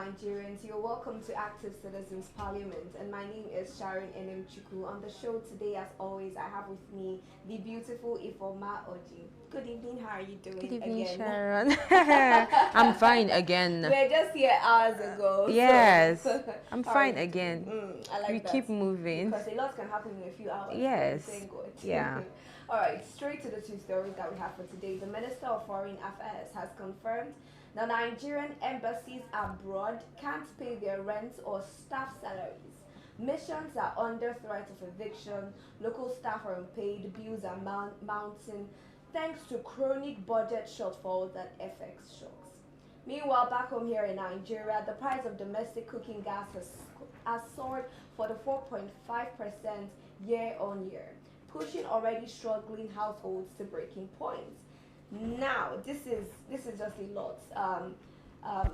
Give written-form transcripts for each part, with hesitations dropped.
Nigerians. You're welcome to Active Citizens Parliament, and my name is Sharon Enemchuku. On the show today, as always, I have with me the beautiful Ifoma Oji. Good evening, how are you doing? Good evening, again? Sharon. I'm fine again. We were just here hours ago. Yes, so I'm fine again. I like we that. Keep moving. Because a lot can happen in a few hours. Yes. So thank God. Yeah. All right, straight to the two stories that we have for today. The Minister of Foreign Affairs has confirmed the Nigerian embassies abroad can't pay their rents or staff salaries. Missions are under threat of eviction, local staff are unpaid, bills are mounting thanks to chronic budget shortfalls and FX shocks. Meanwhile, back home here in Nigeria, the price of domestic cooking gas has soared for the 4.5% year on year, pushing already struggling households to breaking points. Now, this is just a lot.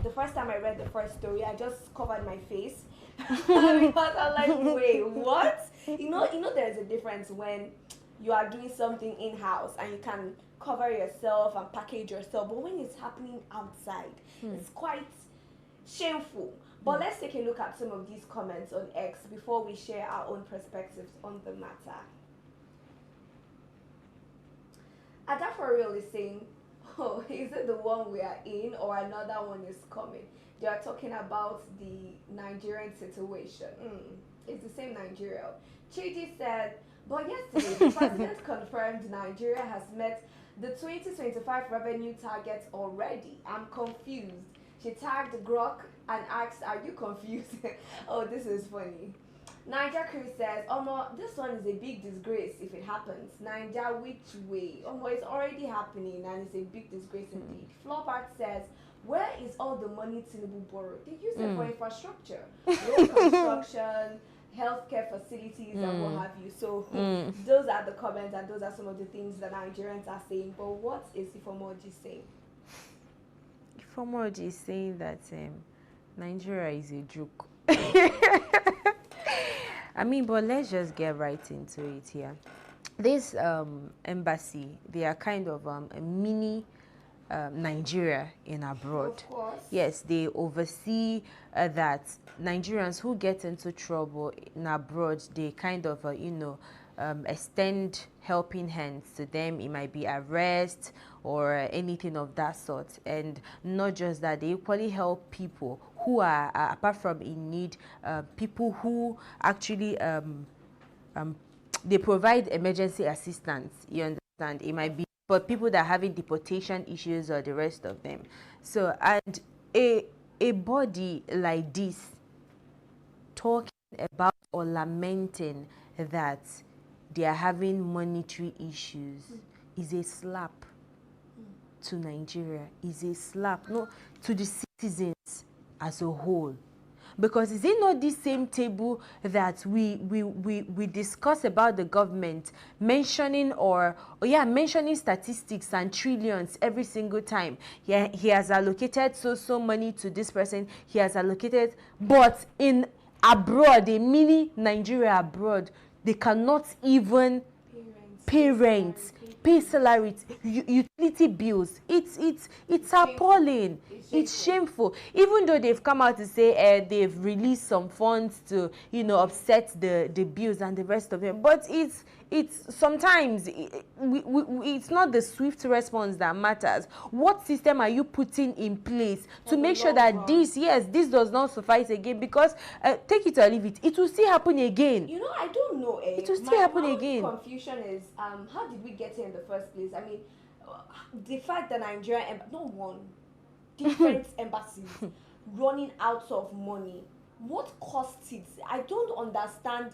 The first time I read the first story, I just covered my face because I'm like, wait, what? You know, there's a difference when you are doing something in-house and you can cover yourself and package yourself, but when it's happening outside, it's quite shameful. But let's take a look at some of these comments on X before we share our own perspectives on the matter. Adaforial is saying, oh, is it the one we are in or another one is coming? They are talking about the Nigerian situation. It's the same Nigeria. Chidi said, but yesterday the president confirmed Nigeria has met the 2025 revenue targets already. I'm confused. She tagged Grok and asked, are you confused? Oh, this is funny. Niger Crew says, this one is a big disgrace if it happens. Niger, which way? It's already happening and it's a big disgrace indeed. Flopart says, where is all the money Tinubu borrowed? They use it for infrastructure, road construction, healthcare facilities, and what have you. So those are the comments and those are some of the things that Nigerians are saying. But what is Ifomoji saying? Ifomoji is saying that Nigeria is a joke. I mean, but let's just get right into it here. This embassy, they are kind of a mini Nigeria in abroad. Of course. Yes, they oversee that Nigerians who get into trouble in abroad, they kind of, extend helping hands to them. It might be arrest or anything of that sort. And not just that, they equally help people who are, apart from in need, people who actually, they provide emergency assistance, you understand? It might be for people that are having deportation issues or the rest of them. So, and a body like this talking about or lamenting that they are having monetary issues is a slap to Nigeria, is a slap to the citizens as a whole. Because is it not this same table that we discuss about the government mentioning mentioning statistics and trillions every single time? Yeah, he has allocated so money to this person, he has allocated, but in abroad, a mini Nigeria abroad, they cannot even pay rent, pay salaries, utility bills. It's appalling. It's shameful. Even though they've come out to say they've released some funds to offset the bills and the rest of it, but it's sometimes it's not the swift response that matters. What system are you putting in place to make sure that this does not suffice again? Because take it or leave it, it will still happen again. I don't know. It will still happen again. Confusion is how did we get here in the first place? I mean, the fact that Nigeria, not one, different embassies running out of money. What cost it? I don't understand.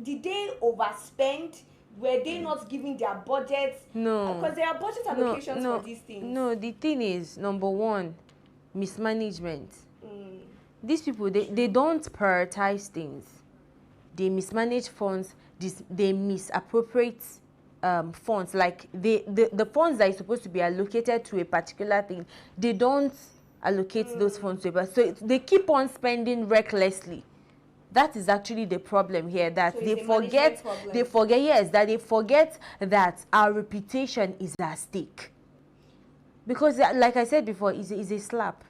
Did they overspend? Were they not giving their budgets? No. Because there are budget allocations for these things. No, the thing is, number one, mismanagement. These people, they don't prioritize things. They mismanage funds. They misappropriate funds. Like the funds that are supposed to be allocated to a particular thing, they don't allocate those funds to it. So they keep on spending recklessly. That is actually the problem here, that so they forget that our reputation is at stake. Because like I said before, it's a slap.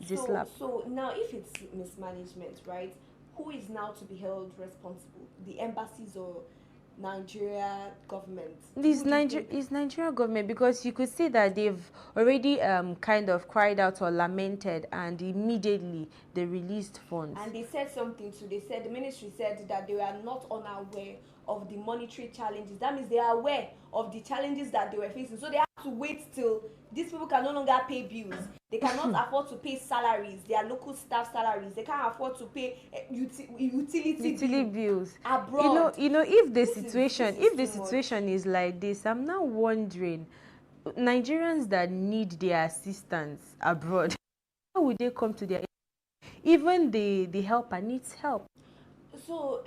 this lap. So now, if it's mismanagement, right? Who is now to be held responsible? The embassies or Nigeria government? It's Nigerian government, because you could see that they've already kind of cried out or lamented, and immediately they released funds. And they said something too. They said, the ministry said that they were not unaware of the monetary challenges. That means they are aware of the challenges that they were facing. So they have to wait till these people can no longer pay bills. They cannot afford to pay salaries, their local staff salaries. They can't afford to pay utility bills abroad. You know, if the situation is like this, I'm now wondering, Nigerians that need their assistance abroad, how would they come to their, even the helper needs help? So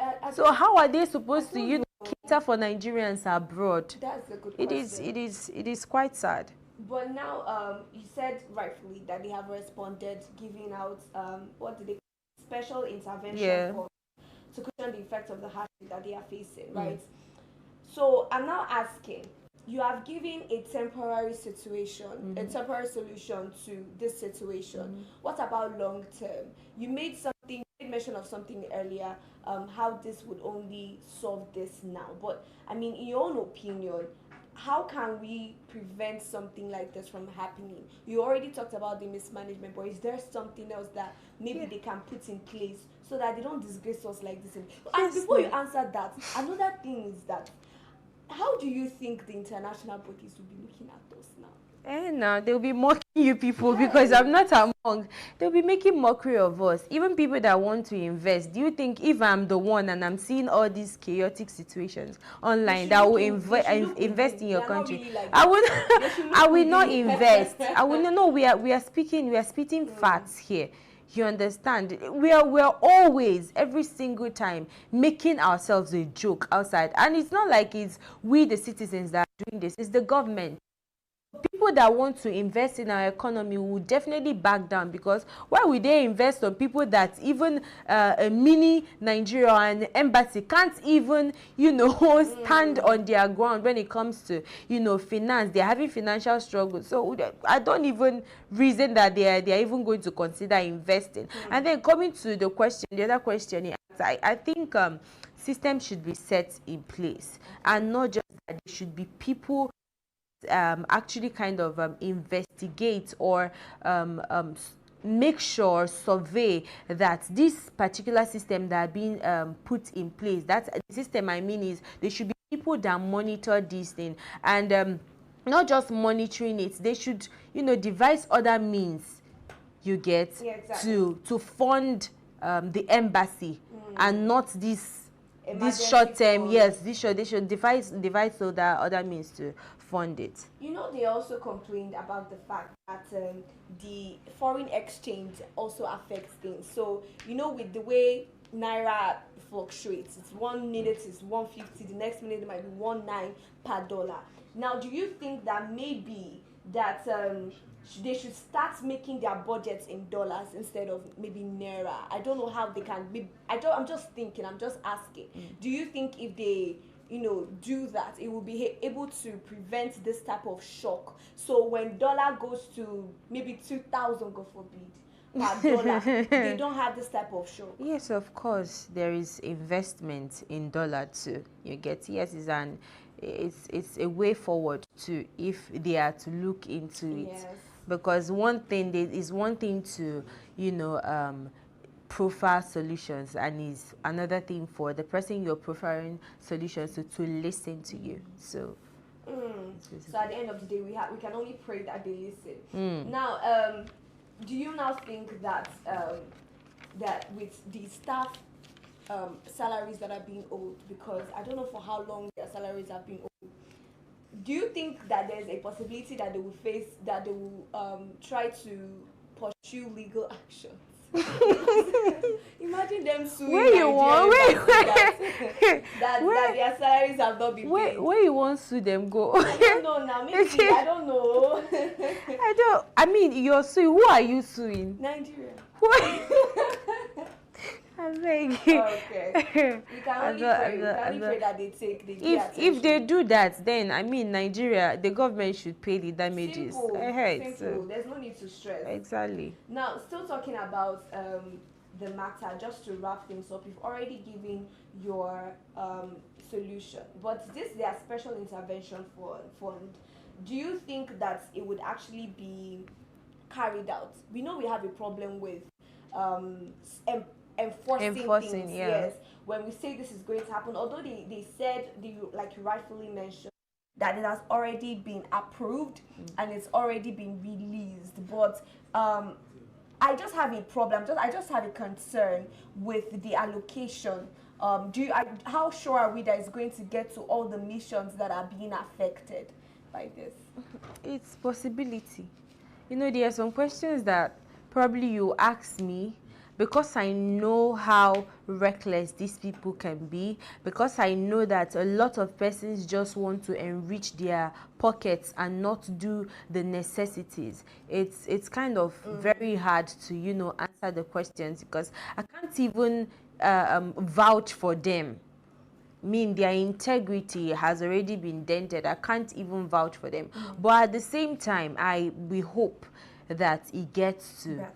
how are they supposed to cater for Nigerians abroad? That's a good question. It is quite sad. But now, you said rightfully that they have responded, giving out what did they special intervention for, to cushion the effects of the hardship that they are facing, right? So I'm now asking, you have given a temporary situation, a temporary solution to this situation. What about long term? You made mention of something earlier, how this would only solve this now. But I mean, in your own opinion, how can we prevent something like this from happening? You already talked about the mismanagement, but is there something else that maybe they can put in place so that they don't disgrace us like this? And before you answer that, another thing is that, how do you think the international bodies will be looking at us now? Now they'll be mocking you people, because I'm not among. They'll be making mockery of us. Even people that want to invest. Do you think if I'm the one and I'm seeing all these chaotic situations online that will invest in your country, really like I will not invest. I will not. No, we are spitting facts here. You understand? We are always, every single time, making ourselves a joke outside, and it's not like it's we the citizens that are doing this. It's the government. People that want to invest in our economy will definitely back down, because why would they invest on people that even a mini Nigeria and embassy can't even, stand on their ground when it comes to, finance? They're having financial struggles. So I don't even reason that they are even going to consider investing. And then coming to the other question, I think systems should be set in place, and not just that there should be people actually kind of investigate or make sure, survey that this particular system that are being put in place, that the system I mean is there should be people that monitor this thing, and not just monitoring it, they should devise other means, you get, to fund the embassy, and not this short term. Yes, they should devise other means to fund it. They also complained about the fact that the foreign exchange also affects things. So with the way naira fluctuates, it's 1 minute is 150, the next minute it might be 1.9 per dollar. Now, do you think that maybe that they should start making their budgets in dollars instead of maybe naira? I don't know how they can be. I'm just thinking, I'm just asking. Do you think if they do that, it will be able to prevent this type of shock? So when dollar goes to maybe 2,000, God forbid, per dollar, they don't have this type of shock. Yes, of course, there is investment in dollar too. You get, yes, it's a way forward to, if they are to look into it. Yes. Because one thing to profile solutions, and is another thing for the person you're profiling solutions to listen to you. So so at the end of the day, we can only pray that they listen. Now, do you now think that that with the staff salaries that are being owed, because I don't know for how long their salaries have been owed, do you think that there's a possibility that they will try to pursue legal actions? Imagine them suing that their salaries have not been paid. Where you want to sue them go? I don't know now. Maybe I don't know. I mean, you're suing. Who are you suing? Nigeria. I beg you. Okay. We can only pray. We can only pray that they take the if they do that, then I mean Nigeria, the government should pay the damages. Simple. Ahead. Simple. So. There's no need to stress. Exactly. Now, still talking about the matter, just to wrap things up, you've already given your solution, but this their special intervention fund. Do you think that it would actually be carried out? We know we have a problem with enforcing things. Yeah. Yes, when we say this is going to happen, although they said, like you rightfully mentioned, that it has already been approved and it's already been released, but I just have a problem. I just have a concern with the allocation. How sure are we that it's going to get to all the missions that are being affected by this? It's possibility. You know, there are some questions that probably you ask me, because I know how reckless these people can be, because I know that a lot of persons just want to enrich their pockets and not do the necessities. It's kind of very hard to, you know, answer the questions, because I can't even vouch for them. Their integrity has already been dented. I can't even vouch for them. But at the same time, we hope that it gets to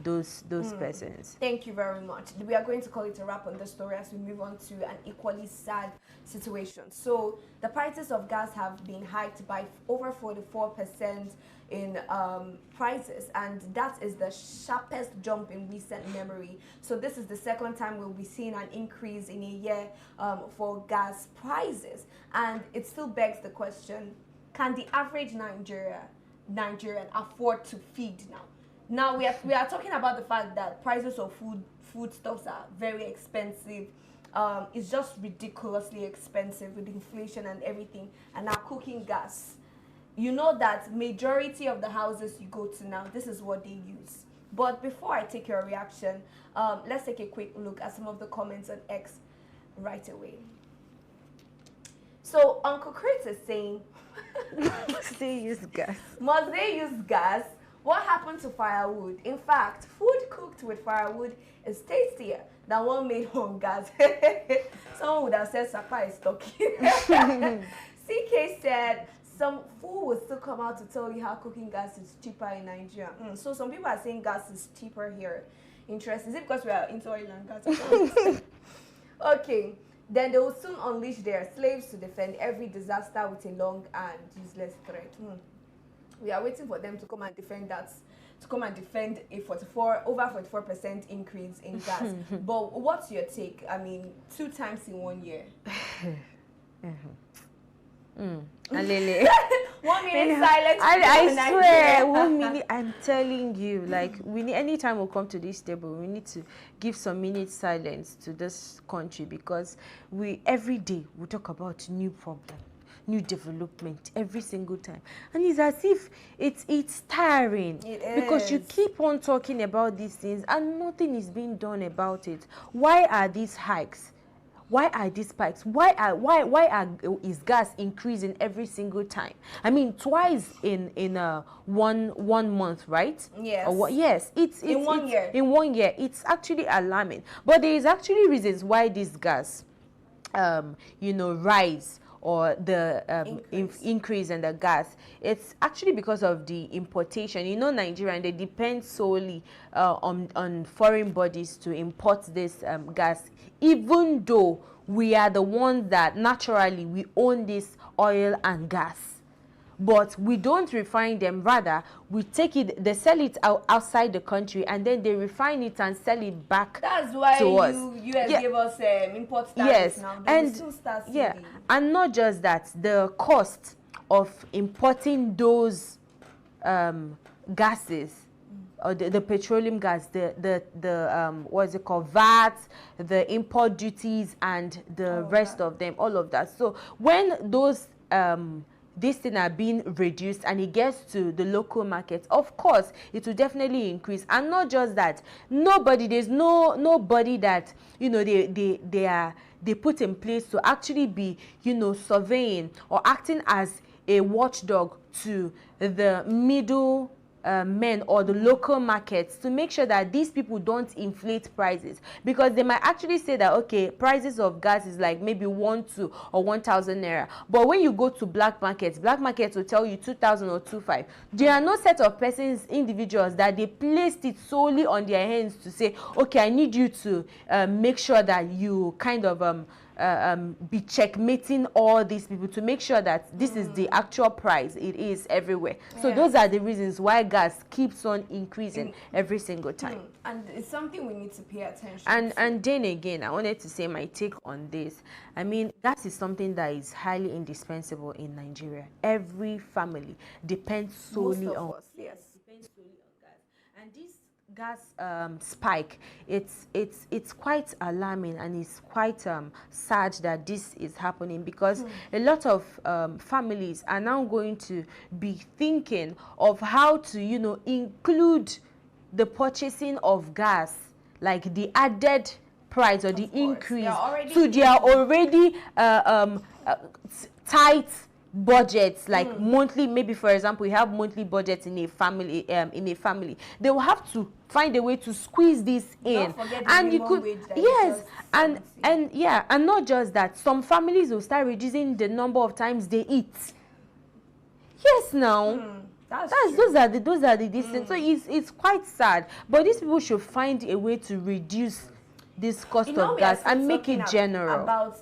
those persons. Thank you very much. We are going to call it a wrap on this story as we move on to an equally sad situation. So the prices of gas have been hiked by over 44% in prices, and that is the sharpest jump in recent memory. So this is the second time we'll be seeing an increase in a year for gas prices, and it still begs the question: can the average Nigerian afford to feed now? Now we are talking about the fact that prices of foodstuffs are very expensive. It's just ridiculously expensive with inflation and everything. And now cooking gas. You know that majority of the houses you go to now, this is what they use. But before I take your reaction, let's take a quick look at some of the comments on X right away. So Uncle Chris is saying, Must they use gas? Must they use gas? What happened to firewood? In fact, food cooked with firewood is tastier than one made on gas. Someone would have said Sapa is talking. CK said some fool will still come out to tell you how cooking gas is cheaper in Nigeria. So some people are saying gas is cheaper here. Interesting. Is it because we are into oil and gas? Okay. Then they will soon unleash their slaves to defend every disaster with a long and useless threat. We are waiting for them to come and defend that, to come and defend a over 44% increase in gas. But what's your take? I mean, 2 times in 1 year. 1 minute silence. I swear, 1 minute. I'm telling you, like, anytime we come to this table, we need to give some minutes silence to this country, because every day we talk about new problem, new development every single time, and it's as if it's tiring. Because you keep on talking about these things and nothing is being done about it. Why are these hikes? Why are these spikes? Why is gas increasing every single time? I mean, twice in one month, right? Yes. Yes. It's in 1 year. In 1 year, it's actually alarming. But there is actually reasons why this gas, rise, or the increase in the gas. It's actually because of the importation. You know, Nigerian, they depend solely on foreign bodies to import this gas, even though we are the ones that naturally we own this oil and gas. But we don't refine them. Rather, we take it, they sell it outside the country, and then they refine it and sell it back. That's why to us. US gave us import tariffs now. And and not just that, the cost of importing those gases, or the petroleum gas, the what's it called, VAT, the import duties, and the rest of them, all of that. So when those these things are being reduced and it gets to the local market, of course it will definitely increase. And not just that, there's nobody that they put in place to actually be surveying or acting as a watchdog to the middle men or the local markets to make sure that these people don't inflate prices, because they might actually say that, okay, prices of gas is like maybe 1, 2 or 1,000 naira, but when you go to black markets will tell you 2,000 or 2,500. There are no set of persons, individuals, that they placed it solely on their hands to say, okay, I need you to make sure that you kind of be checkmating all these people to make sure that this is the actual price it is everywhere. So those are the reasons why gas keeps on increasing every single time. And it's something we need to pay attention to. And then again, I wanted to say my take on this. I mean, gas is something that is highly indispensable in Nigeria. Every family depends solely on us, yes. Depends solely on gas. And this gas spike, it's quite alarming, and it's quite sad that this is happening, because a lot of families are now going to be thinking of how to, you know, include the purchasing of gas, like the added price or the increase to their already tight budgets, like monthly. Maybe, for example, you have monthly budgets in a family. They will have to find a way to squeeze this in, and you could, yes, and yeah, and not just that. Some families will start reducing the number of times they eat. Yes, now. Those are the distance. So it's quite sad, but these people should find a way to reduce this cost of gas and make it general. About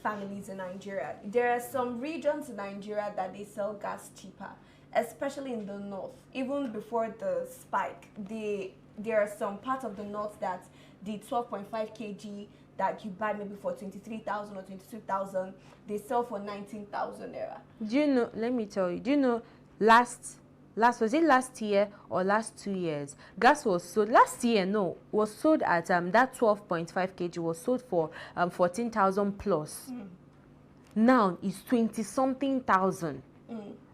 families in Nigeria, there are some regions in Nigeria that they sell gas cheaper, especially in the north. Even before the spike, there are some parts of the north that the 12.5 kg that you buy maybe for 23,000 or 22,000, they sell for 19,000 naira. Do you know? Let me tell you. Do you know? Last was it last year or last 2 years? Gas was sold last year. No, was sold at that 12.5 kg was sold for 14,000 plus. Now it's 20-something thousand.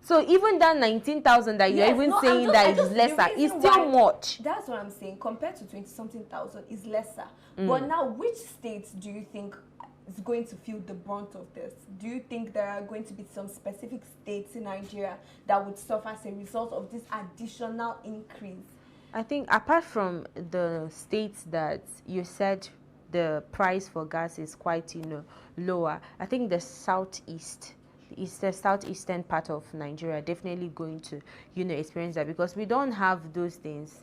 So even that 19,000 that you're saying that is lesser, is still much. That's what I'm saying. Compared to 20-something thousand, is lesser. But now, which states do you think is going to feel the brunt of this? Do you think there are going to be some specific states in Nigeria that would suffer as a result of this additional increase? I think apart from the states that you said the price for gas is quite, you know, lower, I think the southeastern part of Nigeria definitely going to, you know, experience that, because we don't have those things.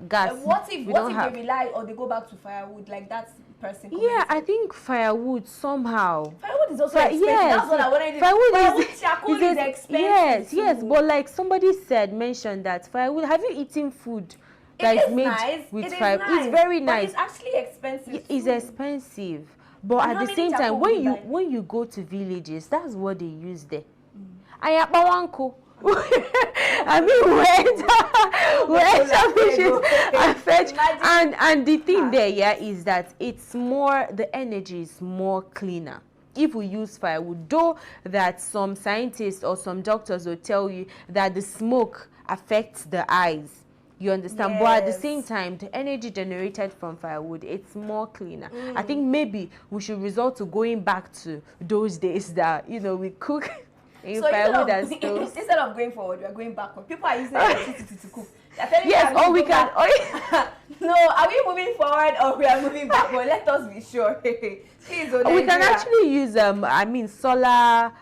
Gas. What if they rely or they go back to firewood, like that person? Yeah, I think firewood somehow. Firewood is also expensive. Yes, that's what I wanted to. Firewood is expensive. Yes, but like somebody mentioned that firewood. Have you eaten food that is made with firewood? It's very nice. But it's actually expensive. It's expensive, but at the same time, when you go to villages, that's what they use there. I mean, where fetch, and the thing there, is that it's more, the energy is more cleaner if we use firewood. Though that some scientists or some doctors will tell you that the smoke affects the eyes. You understand? Yes. But at the same time, the energy generated from firewood, it's more cleaner. I think maybe we should resort to going back to those days that, you know, we cook. So instead of going forward, we are going backward. People are using electricity to cook. Yes, or we can. No, are we moving forward or we are moving backward? Let us be sure. Please, we can actually use solar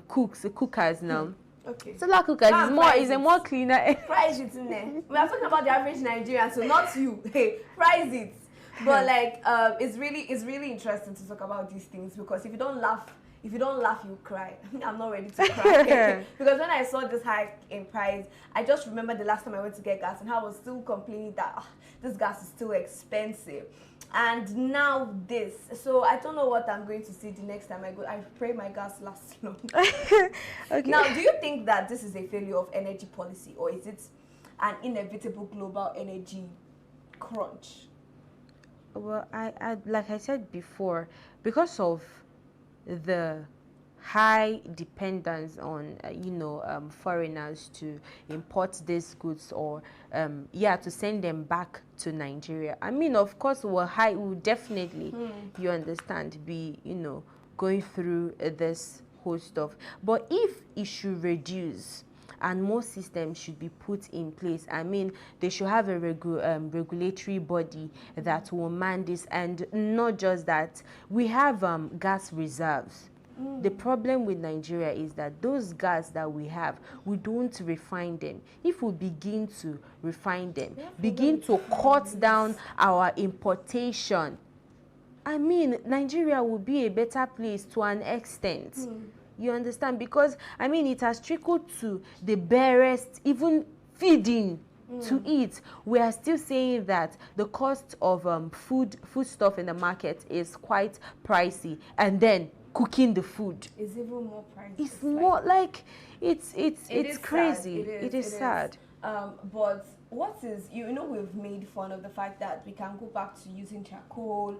cookers now. Okay. Solar cookers is a more cleaner. Price it in there. We are talking about the average Nigerian, so not you. Hey, price it. But like, it's really interesting to talk about these things, because if you don't laugh, you cry. I'm not ready to cry. Because when I saw this hike in price, I just remember the last time I went to get gas and how I was still complaining that this gas is still expensive. And now this. So I don't know what I'm going to see the next time I go. I pray my gas lasts long. Okay. Now, do you think that this is a failure of energy policy, or is it an inevitable global energy crunch? Well, I like I said before, because of the high dependence on foreigners to import these goods, or to send them back to Nigeria. I mean, of course, we'll definitely you understand, be going through this whole stuff. But if it should reduce, and more systems should be put in place. I mean, they should have a regulatory body that will man this, and not just that. We have gas reserves. The problem with Nigeria is that those gas that we have, we don't refine them. If we begin to refine them, begin to cut down our importation, I mean, Nigeria will be a better place to an extent. You understand? Because, I mean, it has trickled to the barest, even feeding to eat. We are still saying that the cost of foodstuff in the market is quite pricey. And then cooking the food is even more pricey. It's more like it's crazy. It is sad. But what is, you know, we've made fun of the fact that we can go back to using charcoal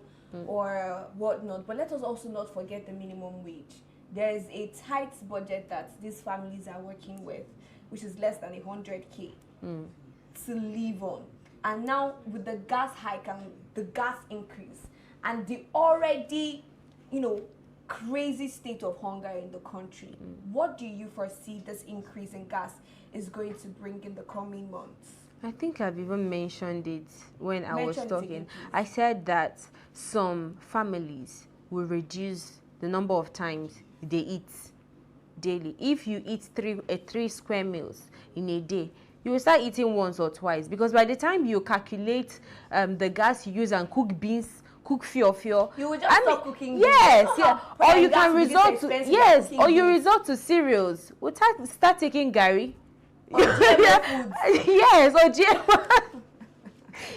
or whatnot, but let us also not forget the minimum wage. There is a tight budget that these families are working with, which is less than 100K to live on. And now with the gas hike and the gas increase and the already, you know, crazy state of hunger in the country, what do you foresee this increase in gas is going to bring in the coming months? I think I've even mentioned it when I was talking. I said that some families will reduce the number of times they eat daily. If you eat three square meals in a day, you will start eating once or twice, because by the time you calculate the gas you use and cook beans, cook fio, you will just stop cooking. Yes, yeah. Or you can resort to you resort to cereals. We'll start taking Gary. Or GMO foods. Yes, or GMO.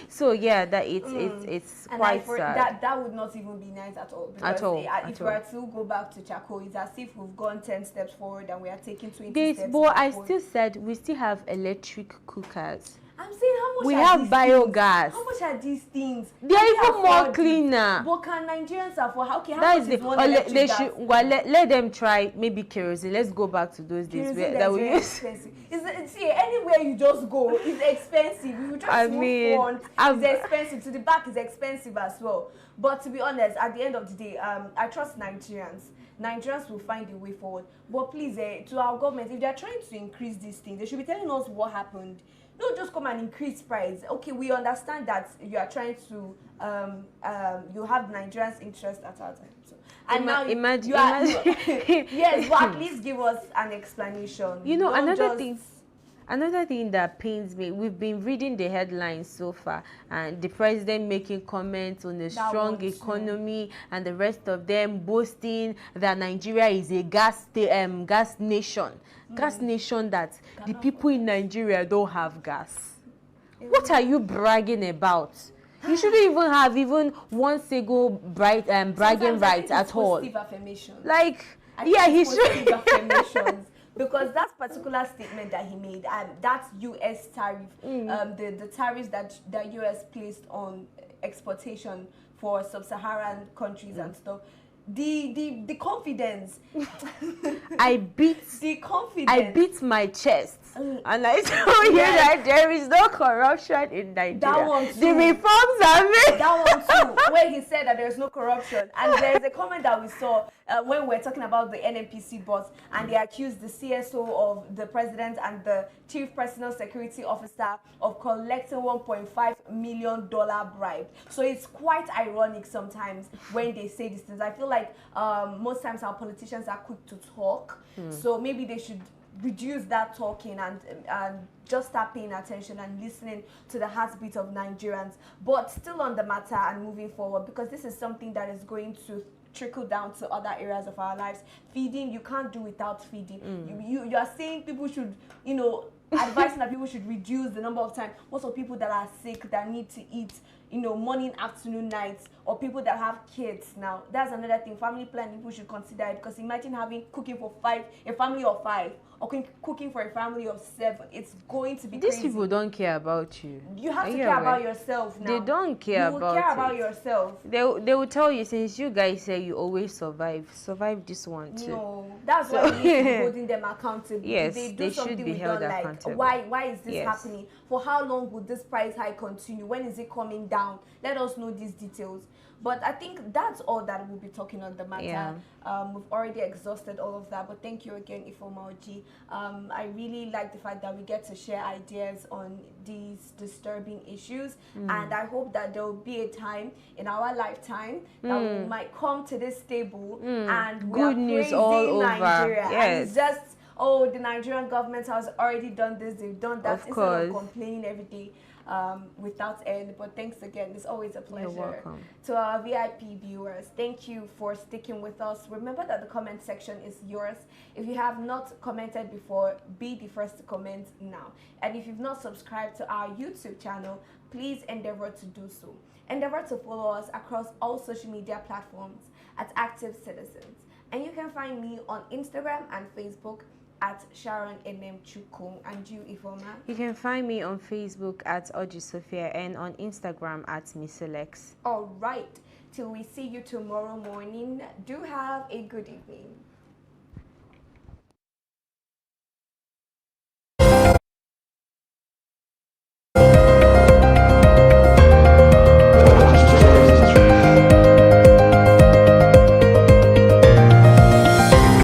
So yeah, that it's and quite sad. That would not even be nice at all. Because if we are to go back to charcoal, it's as if we've gone 10 steps forward and we are taking 20 steps But backward. I still said we still have electric cookers. I'm saying, how much we are have these biogas. Things? How much are these things? They're even more cleaner. But can Nigerians afford? How that much is one electric they gas? should, well, let them try maybe kerosene. Let's go back to those days that we used. See, anywhere you just go, it's expensive. You just move front, it's expensive. To the back, is expensive as well. But to be honest, at the end of the day, I trust Nigerians. Nigerians will find a way forward. But please, to our government, if they are trying to increase these things, they should be telling us what happened. Don't just come and increase price. Okay, we understand that you are trying to, you have Nigerians' interest at our time. So, and now imagine. Yes, but at least give us an explanation. You know, another thing that pains me, we've been reading the headlines so far, and the president making comments on a strong economy, and the rest of them boasting that Nigeria is a gas nation. Gas nation that the people in Nigeria don't have gas. What are you bragging about? You shouldn't even have one single bragging right at all. Like, yeah, he should. Because that particular statement that he made, and that U.S. tariff, the tariffs that the U.S. placed on exportation for sub-Saharan countries and stuff, the confidence. I beat my chest, and I told you that there is no corruption in Nigeria. That one too. The reforms are made. That one too, where he said that there is no corruption. And there's a comment that we saw when we were talking about the NNPC boss, and they accused the CSO of the president and the chief personal security officer of collecting $1.5 million bribe. So it's quite ironic sometimes when they say these things. I feel like most times our politicians are quick to talk, so maybe they should reduce that talking and just start paying attention and listening to the heartbeat of Nigerians. But still on the matter and moving forward, because this is something that is going to trickle down to other areas of our lives. Feeding, you can't do without feeding. You are saying people should, advising that people should reduce the number of times. Most of people that are sick, that need to eat, morning, afternoon, nights, or people that have kids now. That's another thing. Family planning, people should consider it, because imagine cooking for a family of 5, or cooking for a family of 7. It's going to be These crazy. people don't care about you. You have to care about yourself now. They don't care about it. You will care about yourself. They will tell you, since you guys say you always survive this one too. No, that's why we need to be holding them accountable. Yes, they should be held accountable. accountable. why is this Yes. happening? For how long would this price hike continue? When is it coming down? Let us know these details. But I think that's all that we'll be talking on the matter. Yeah. We've already exhausted all of that, but thank you again, Ifoma Oji. I really like the fact that we get to share ideas on these disturbing issues, and I hope that there will be a time in our lifetime that we might come to this table and we Good are news praising all over. Nigeria. And Yes. it's just, oh, the Nigerian government has already done this, they've done that, Of instead course. of complaining every day without end. But thanks again, it's always a pleasure. You're welcome. To our VIP viewers, thank you for sticking with us. Remember that the comment section is yours. If you have not commented before, be the first to comment now. And if you've not subscribed to our YouTube channel, please endeavor to do so. Endeavor to follow us across all social media platforms at Active Citizens. And you can find me on Instagram and Facebook at Sharon Enem Chukwu. And you, Ifoma? You can find me on Facebook at Oji Sophia and on Instagram at Misselex. All right. Till we see you tomorrow morning, do have a good evening.